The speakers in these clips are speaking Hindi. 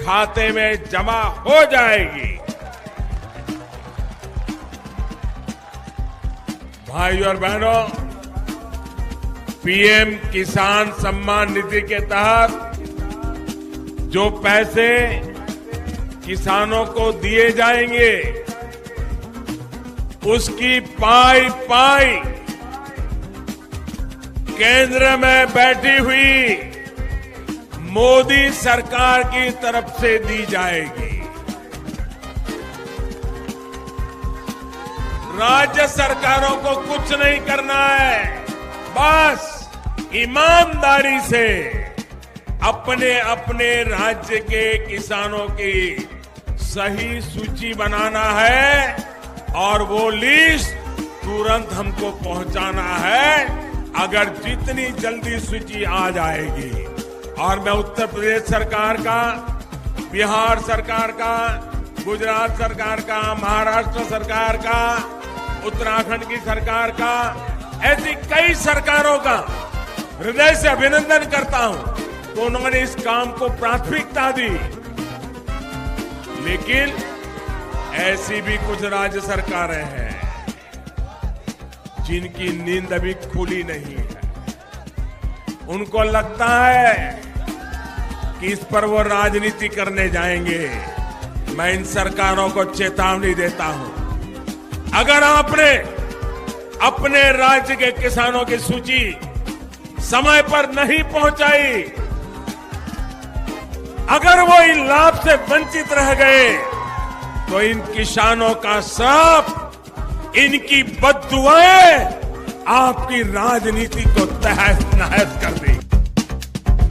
खाते में जमा हो जाएगी। भाइयों और बहनों, पीएम किसान सम्मान निधि के तहत जो पैसे किसानों को दिए जाएंगे, उसकी पाई पाई केंद्र में बैठी हुई मोदी सरकार की तरफ से दी जाएगी। राज्य सरकारों को कुछ नहीं करना है, बस ईमानदारी से अपने अपने राज्य के किसानों की सही सूची बनाना है और वो लिस्ट तुरंत हमको पहुंचाना है। अगर जितनी जल्दी सूची आ जाएगी, और मैं उत्तर प्रदेश सरकार का, बिहार सरकार का, गुजरात सरकार का, महाराष्ट्र सरकार का, उत्तराखंड की सरकार का, ऐसी कई सरकारों का हृदय से अभिनंदन करता हूं तो उन्होंने इस काम को प्राथमिकता दी। लेकिन ऐसी भी कुछ राज्य सरकारें हैं जिनकी नींद अभी खुली नहीं है। उनको लगता है कि इस पर वो राजनीति करने जाएंगे। मैं इन सरकारों को चेतावनी देता हूं, अगर आपने अपने राज्य के किसानों की सूची समय पर नहीं पहुंचाई, अगर वो इन लाभ से वंचित रह गए, तो इन किसानों का श्राप, इनकी बद्दुआएं आपकी राजनीति को तहस नहस कर देगी।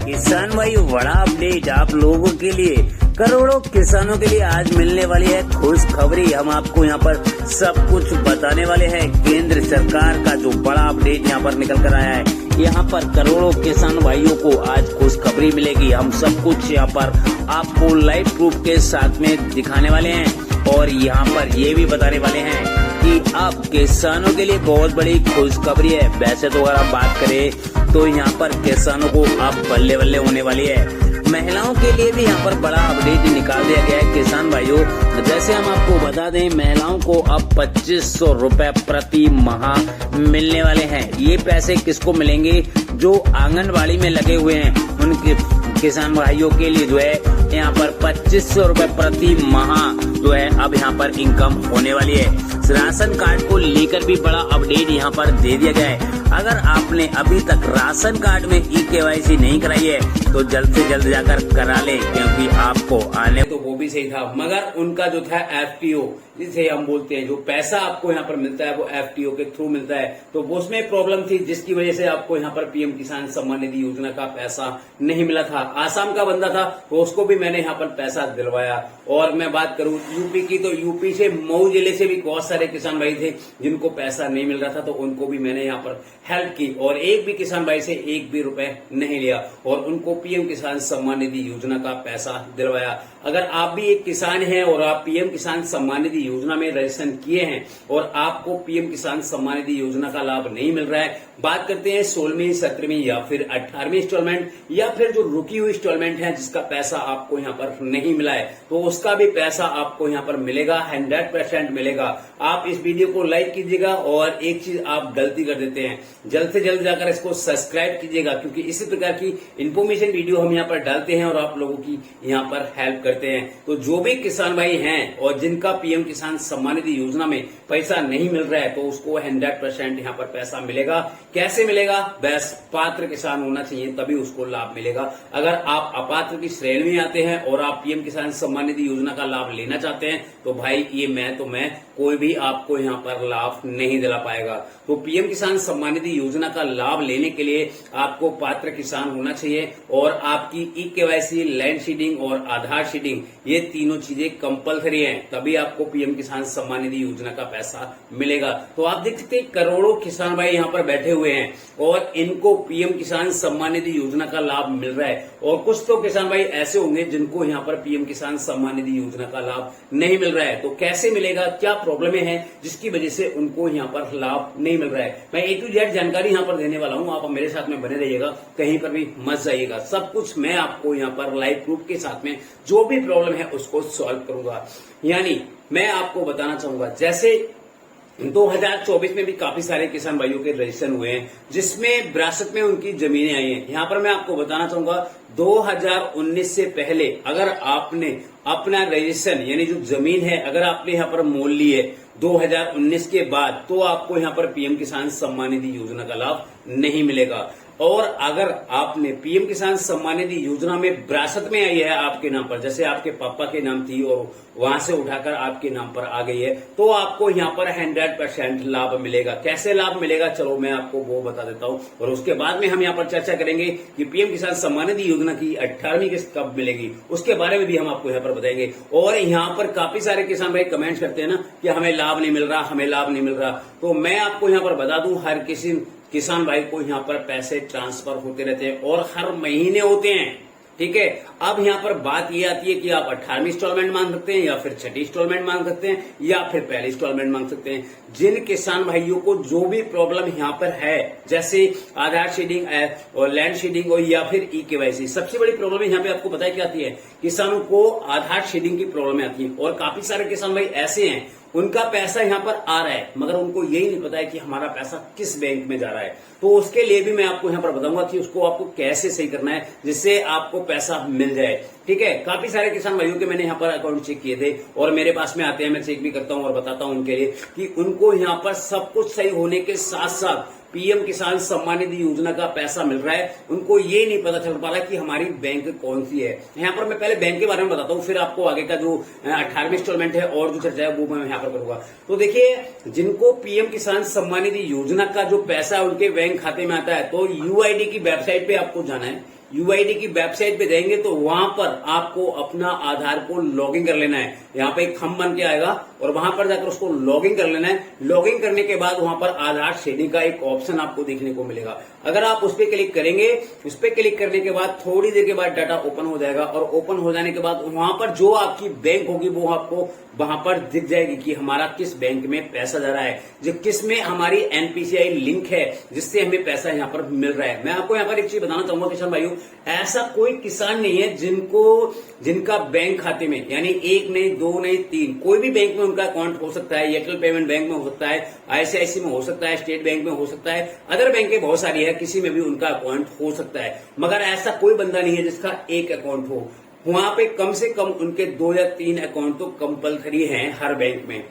किसान भाई, बड़ा अपडेट आप लोगों के लिए, करोड़ों किसानों के लिए आज मिलने वाली है खुश खबरी। हम आपको यहाँ पर सब कुछ बताने वाले हैं। केंद्र सरकार का जो बड़ा अपडेट यहाँ पर निकल कर आया है, यहाँ पर करोड़ों किसान भाइयों को आज खुशखबरी मिलेगी। हम सब कुछ यहाँ पर आपको लाइव प्रूफ के साथ में दिखाने वाले हैं और यहाँ पर ये भी बताने वाले हैं कि अब किसानों के लिए बहुत बड़ी खुशखबरी है। वैसे तो अगर आप बात करें तो यहाँ पर किसानों को अब बल्ले बल्ले होने वाली है। महिलाओं के लिए भी यहाँ पर बड़ा अपडेट निकाल दिया गया है। किसान भाइयों, जैसे हम आपको बता दें, महिलाओं को अब 2500 रुपए प्रति माह मिलने वाले हैं। ये पैसे किसको मिलेंगे? जो आंगनबाड़ी में लगे हुए हैं उनके किसान भाइयों के लिए जो है यहाँ पर 2500 रुपए प्रति माह जो है अब यहाँ पर इनकम होने वाली है। राशन कार्ड को लेकर भी बड़ा अपडेट यहाँ पर दे दिया गया है। अगर आपने अभी तक राशन कार्ड में ई-केवाईसी नहीं कराई है तो जल्द से जल्द जाकर करा ले, क्योंकि आपको आने तो वो भी सही था, मगर उनका जो था एफटीओ, जिसे हम बोलते हैं, जो पैसा आपको यहाँ पर मिलता है वो एफटीओ के थ्रू मिलता है, तो उसमें प्रॉब्लम थी जिसकी वजह से आपको यहाँ पर पीएम किसान सम्मान निधि योजना का पैसा नहीं मिला था। आसाम का बंदा था तो उसको भी मैंने यहाँ पर पैसा दिलवाया। और मैं बात करूं यूपी की, तो यूपी से मऊ जिले से भी बहुत सारे किसान भाई थे जिनको पैसा नहीं मिल रहा था, तो उनको भी मैंने यहाँ पर हेल्प की और एक भी किसान भाई से एक भी रुपए नहीं लिया और उनको पीएम किसान सम्मान निधि योजना का पैसा दिलवाया। अगर आप भी एक किसान हैं और आप पीएम किसान सम्मान निधि योजना में रजिस्ट्रेशन किए हैं और आपको पीएम किसान सम्मान निधि योजना का लाभ नहीं मिल रहा है, बात करते हैं 16वीं, 17वीं या फिर 18वीं इंस्टॉलमेंट या फिर जो रुकी हुई इंस्टॉलमेंट है जिसका पैसा आपको यहाँ पर नहीं मिला है, तो उसका भी पैसा आपको यहाँ पर मिलेगा, 100% मिलेगा। आप इस वीडियो को लाइक कीजिएगा और एक चीज आप गलती कर देते हैं, जल्द से जल्द जाकर इसको सब्सक्राइब कीजिएगा, क्योंकि इसी प्रकार की इन्फॉर्मेशन वीडियो हम यहाँ पर डालते हैं और आप लोगों की यहाँ पर हेल्प करते हैं। तो जो भी किसान भाई हैं और जिनका पीएम किसान सम्मान निधि योजना में पैसा नहीं मिल रहा है, तो उसको 100% यहाँ पर पैसा मिलेगा। कैसे मिलेगा? बस पात्र किसान होना चाहिए तभी उसको लाभ मिलेगा। अगर आप अपात्र की श्रेणी में आते हैं और आप पीएम किसान सम्मान निधि योजना का लाभ लेना चाहते हैं, तो भाई ये मैं कोई भी आपको यहाँ पर लाभ नहीं दिला पाएगा। तो पीएम किसान सम्मान निधि योजना का लाभ लेने के लिए आपको पात्र किसान होना चाहिए और आपकी ई-केवाईसी, लैंड सीडिंग और आधार सीडिंग, ये तीनों चीजें कंपलसरी हैं, तभी आपको पीएम किसान सम्मान निधि योजना का पैसा मिलेगा। तो आप देख सकते हैं करोड़ों किसान भाई यहाँ पर बैठे हुए हैं और इनको पीएम किसान सम्मान निधि योजना का लाभ मिल रहा है, और कुछ तो किसान भाई ऐसे होंगे जिनको यहाँ पर पीएम किसान सम्मान निधि योजना का लाभ नहीं मिल रहा है। तो कैसे मिलेगा, क्या प्रॉब्लम है जिसकी वजह से उनको यहाँ पर लाभ नहीं मिल रहा है। मैं A to Z जानकारी यहाँ पर देने वाला हूँ, आप मेरे साथ में बने रहिएगा, कहीं पर भी मत जाइएगा। सब कुछ मैं आपको यहाँ पर लाइव प्रूफ के साथ में जो भी प्रॉब्लम है उसको सॉल्व करूंगा। यानी मैं आपको बताना चाहूंगा, जैसे 2024 में भी काफी सारे किसान भाइयों के रजिस्ट्रेशन हुए हैं जिसमें विरासत में उनकी जमीनें आई हैं। यहाँ पर मैं आपको बताना चाहूंगा 2019 से पहले अगर आपने अपना रजिस्ट्रेशन यानी जो जमीन है अगर आपने यहाँ पर मोल ली है 2019 के बाद, तो आपको यहाँ पर पीएम किसान सम्मान निधि योजना का लाभ नहीं मिलेगा। और अगर आपने पीएम किसान सम्मान निधि योजना में विरासत में आई है आपके नाम पर, जैसे आपके पापा के नाम थी और वहां से उठाकर आपके नाम पर आ गई है, तो आपको यहाँ पर 100% लाभ मिलेगा। कैसे लाभ मिलेगा, चलो मैं आपको वो बता देता हूँ और उसके बाद में हम यहाँ पर चर्चा करेंगे कि पीएम किसान सम्मान निधि योजना की 18वीं किस्त कब मिलेगी, उसके बारे में भी हम आपको यहाँ पर बताएंगे। और यहाँ पर काफी सारे किसान भाई कमेंट करते हैं ना कि हमें लाभ नहीं मिल रहा, हमें लाभ नहीं मिल रहा, तो मैं आपको यहाँ पर बता दूं हर किसी किसान भाई को यहाँ पर पैसे ट्रांसफर होते रहते हैं और हर महीने होते हैं। ठीक है, अब यहाँ पर बात ये आती है कि आप 18वीं इंस्टॉलमेंट मांग सकते हैं या फिर 6ठी इंस्टॉलमेंट मांग सकते हैं या फिर पहली इंस्टॉलमेंट मांग सकते हैं। जिन किसान भाइयों को जो भी प्रॉब्लम यहाँ पर है, जैसे आधार शेडिंग और लैंड शेडिंग और या फिर ई-केवाईसी, सबसे बड़ी प्रॉब्लम यहाँ पे आपको पता है क्या आती है, किसानों को आधार शेडिंग की प्रॉब्लम आती है। और काफी सारे किसान भाई ऐसे हैं उनका पैसा यहाँ पर आ रहा है मगर उनको यही नहीं पता है कि हमारा पैसा किस बैंक में जा रहा है। तो उसके लिए भी मैं आपको यहाँ पर बताऊंगा कि उसको आपको कैसे सही करना है जिससे आपको पैसा मिल जाए। ठीक है, काफी सारे किसान भाइयों के मैंने यहाँ पर अकाउंट चेक किए थे और मेरे पास में आते हैं, मैं चेक भी करता हूँ और बताता हूँ उनके लिए कि उनको यहाँ पर सब कुछ सही होने के साथ साथ पीएम किसान सम्मान निधि योजना का पैसा मिल रहा है, उनको ये नहीं पता चल पा रहा कि हमारी बैंक कौन सी है। यहाँ पर मैं पहले बैंक के बारे में बताता हूँ, फिर आपको आगे का जो 18वीं इंस्टॉलमेंट है और जो चर्चा है वो मैं यहाँ पर करूंगा। तो देखिए, जिनको पीएम किसान सम्मान निधि योजना का जो पैसा उनके बैंक खाते में आता है, तो यूआईडी की वेबसाइट पे आपको जाना है। यूआईडी की वेबसाइट पे जाएंगे तो वहां पर आपको अपना आधार को लॉगिन कर लेना है। यहाँ पे एक थंब बन के आएगा और वहां पर जाकर उसको लॉगिन कर लेना है। लॉगिन करने के बाद वहां पर आधार शेडिंग का एक ऑप्शन आपको देखने को मिलेगा। अगर आप उस पर क्लिक करेंगे, उस पर क्लिक करने के बाद थोड़ी देर के बाद डाटा ओपन हो जाएगा और ओपन हो जाने के बाद वहां पर जो आपकी बैंक होगी वो आपको वहां पर दिख जाएगी कि हमारा किस बैंक में पैसा जा रहा है, जो किस में हमारी एनपीसीआई लिंक है जिससे हमें पैसा यहाँ पर मिल रहा है। मैं आपको यहाँ पर एक चीज बताना चाहूंगा किसान भाइयों, ऐसा कोई किसान नहीं है जिनका बैंक खाते में यानी 1 नहीं 2 नहीं 3 कोई भी बैंक में उनका अकाउंट हो सकता है। एयरटेल पेमेंट बैंक में हो सकता है, आईसीआईसी में हो सकता है, स्टेट बैंक में हो सकता है, अदर बैंक बहुत सारी है, किसी में भी उनका अकाउंट हो सकता है। मगर ऐसा कोई बंदा नहीं है जिसका एक अकाउंट हो। वहां पे कम से कम उनके 2 या 3 अकाउंट तो कंपलसरी हैं हर बैंक में।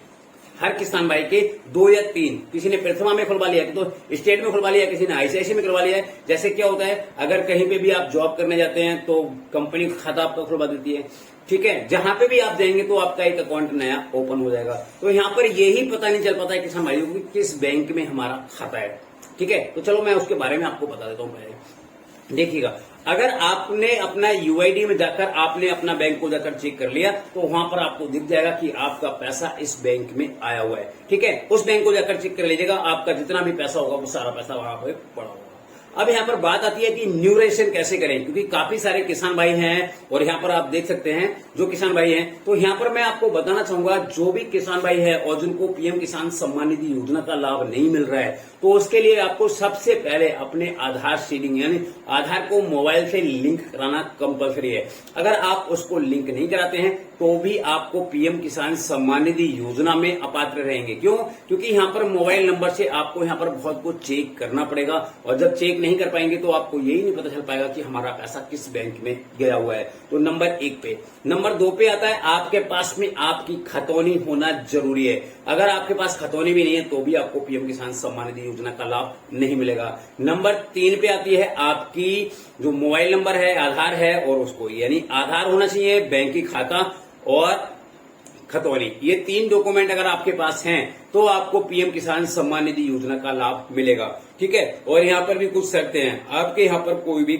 हर किसान भाई के 2 या 3, किसी ने प्रथमा में खुलवा लिया, तो स्टेट में खुलवा लिया, किसी ने आईसीआईसी में खुलवा लिया है। जैसे क्या होता है, अगर कहीं पे भी आप जॉब करने जाते हैं तो कंपनी खाता आपका खुलवा देती है। ठीक है, जहां पे भी आप जाएंगे तो आपका एक अकाउंट नया ओपन हो जाएगा। तो यहाँ पर यही पता नहीं चल पाता है किसान भाइयों को किस बैंक में हमारा खाता है। ठीक है, तो चलो मैं उसके बारे में आपको बता देता हूँ पहले। देखिएगा, अगर आपने अपना यूआईडी में जाकर आपने अपना बैंक को जाकर चेक कर लिया तो वहां पर आपको दिख जाएगा कि आपका पैसा इस बैंक में आया हुआ है। ठीक है, उस बैंक को जाकर चेक कर लीजिएगा, आपका जितना भी पैसा होगा वो सारा पैसा वहां पर पड़ा होगा। अब यहाँ पर बात आती है कि न्यू रजिस्ट्रेशन कैसे करें, क्योंकि काफी सारे किसान भाई हैं और यहाँ पर आप देख सकते हैं जो किसान भाई हैं। तो यहाँ पर मैं आपको बताना चाहूंगा, जो भी किसान भाई है और जिनको पीएम किसान सम्मान निधि योजना का लाभ नहीं मिल रहा है, तो उसके लिए आपको सबसे पहले अपने आधार शेडिंग यानी आधार को मोबाइल से लिंक कराना कंपलसरी है। अगर आप उसको लिंक नहीं कराते हैं तो भी आपको पीएम किसान सम्मान निधि योजना में अपात्र रहेंगे। क्यों? क्योंकि यहाँ पर मोबाइल नंबर से आपको यहाँ पर बहुत कुछ चेक करना पड़ेगा और जब चेक नहीं कर पाएंगे तो आपको यही नहीं पता चल पाएगा कि हमारा पैसा किस बैंक में गया हुआ है। तो नंबर 1 पे। नंबर 2 पे आता है आपके पास में आपकी खतौनी होना जरूरी है। अगर आपके पास खतौनी भी नहीं है तो भी आपको पीएम किसान सम्मान निधि योजना का लाभ नहीं मिलेगा। नंबर 3 पे आती है आपकी जो मोबाइल नंबर है, आधार है और उसको यानी आधार होना चाहिए, बैंक की खाता और खतौनी, ये 3 डॉक्यूमेंट अगर आपके पास हैं तो आपको पीएम किसान सम्मान निधि योजना का लाभ मिलेगा। ठीक है, और यहाँ पर भी कुछ शर्तें हैं। आपके यहाँ पर कोई भी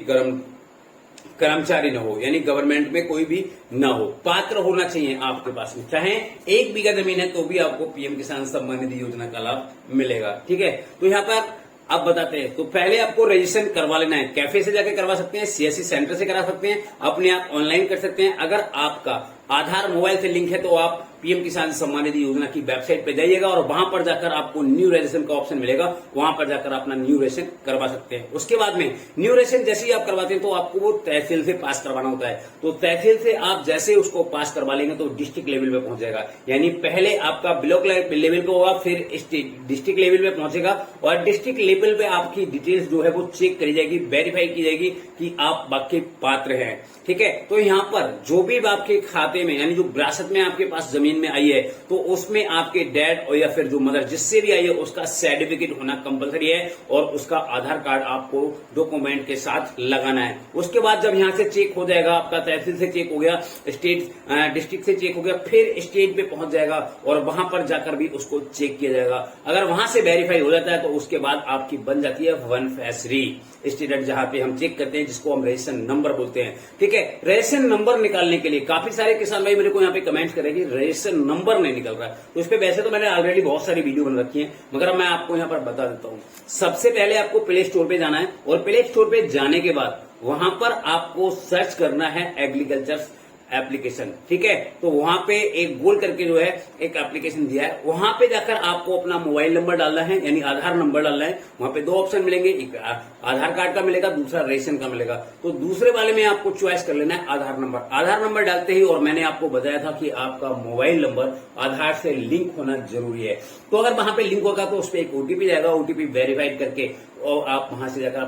कर्मचारी न हो यानी गवर्नमेंट में कोई भी न हो, पात्र होना चाहिए आपके पास में, चाहे 1 बीघा जमीन है तो भी आपको पीएम किसान सम्मान निधि योजना का लाभ मिलेगा। ठीक है, तो यहाँ पर अब बताते हैं। तो पहले आपको रजिस्ट्रेशन करवा लेना है। कैफे से जाकर करवा सकते हैं, सीएससी सेंटर से करा सकते हैं, अपने आप ऑनलाइन कर सकते हैं। अगर आपका आधार मोबाइल से लिंक है तो आप पीएम किसान सम्मान निधि योजना की वेबसाइट पे जाइएगा और वहां पर जाकर आपको न्यू रजिस्ट्रेशन का ऑप्शन मिलेगा, वहां पर जाकर अपना न्यू रजिस्ट्रेशन करवा सकते हैं। उसके बाद में न्यू रजिस्ट्रेशन जैसे ही आप करवाते हैं तो आपको वो तहसील से पास करवाना होता है। तो तहसील से आप जैसे उसको पास करवा लेंगे तो डिस्ट्रिक्ट लेवल पे पहुंच जाएगा, यानी पहले आपका ब्लॉक लेवल पे होगा, फिर डिस्ट्रिक्ट लेवल पे पहुंचेगा और डिस्ट्रिक्ट लेवल पे आपकी डिटेल्स जो है वो चेक करी जाएगी, वेरीफाई की जाएगी कि आप वाकई पात्र हैं। ठीक है, तो यहाँ पर जो भी आपके खाते में यानी जो विरासत में आपके पास जमीन में आई है तो उसमें आपके डैड और या फिर जो मदर जिससे भी आई है उसका सर्टिफिकेट होना कंपलसरी है और उसका आधार कार्ड आपको डॉक्यूमेंट के साथ लगाना है। उसके बाद जब यहाँ से चेक हो जाएगा, आपका तहसील से चेक हो गया, डिस्ट्रिक्ट से चेक हो गया, फिर स्टेट पे पहुंच जाएगा और वहां पर जाकर भी उसको चेक किया जाएगा। अगर वहां से वेरीफाई हो जाता है तो उसके बाद आपकी बन जाती है वन फैस री स्टेटस, जहां पे हम चेक करते हैं जिसको हम रजिस्ट्रेशन नंबर बोलते हैं। ठीक है, रजिस्ट्रेशन नंबर निकालने के लिए काफी सारे किसान भाई मेरे को यहाँ पे कमेंट करेंगे रजिस्ट्रेशन नंबर नहीं निकल रहा है, तो इस पे वैसे तो मैंने ऑलरेडी बहुत सारी वीडियो बन रखी है, मगर मैं आपको यहाँ पर बता देता हूँ। सबसे पहले आपको प्ले स्टोर पे जाना है और प्ले स्टोर पे जाने के बाद वहां पर आपको सर्च करना है एग्रीकल्चर एप्लीकेशन। ठीक है, तो वहां पे एक गोल करके जो है एक एप्लीकेशन दिया है, वहां पे जाकर आपको अपना मोबाइल नंबर डालना है, यानी आधार नंबर डालना है। वहां पे दो ऑप्शन मिलेंगे, एक आधार कार्ड का मिलेगा, दूसरा रजिस्ट्रेशन का मिलेगा। तो दूसरे वाले में आपको चॉइस कर लेना है आधार नंबर। आधार नंबर डालते ही, और मैंने आपको बताया था कि आपका मोबाइल नंबर आधार से लिंक होना जरूरी है, तो अगर वहां पे लिंक होगा तो उस पर एक ओटीपी जाएगा, ओटीपी वेरीफाइड करके और आप वहां से जाकर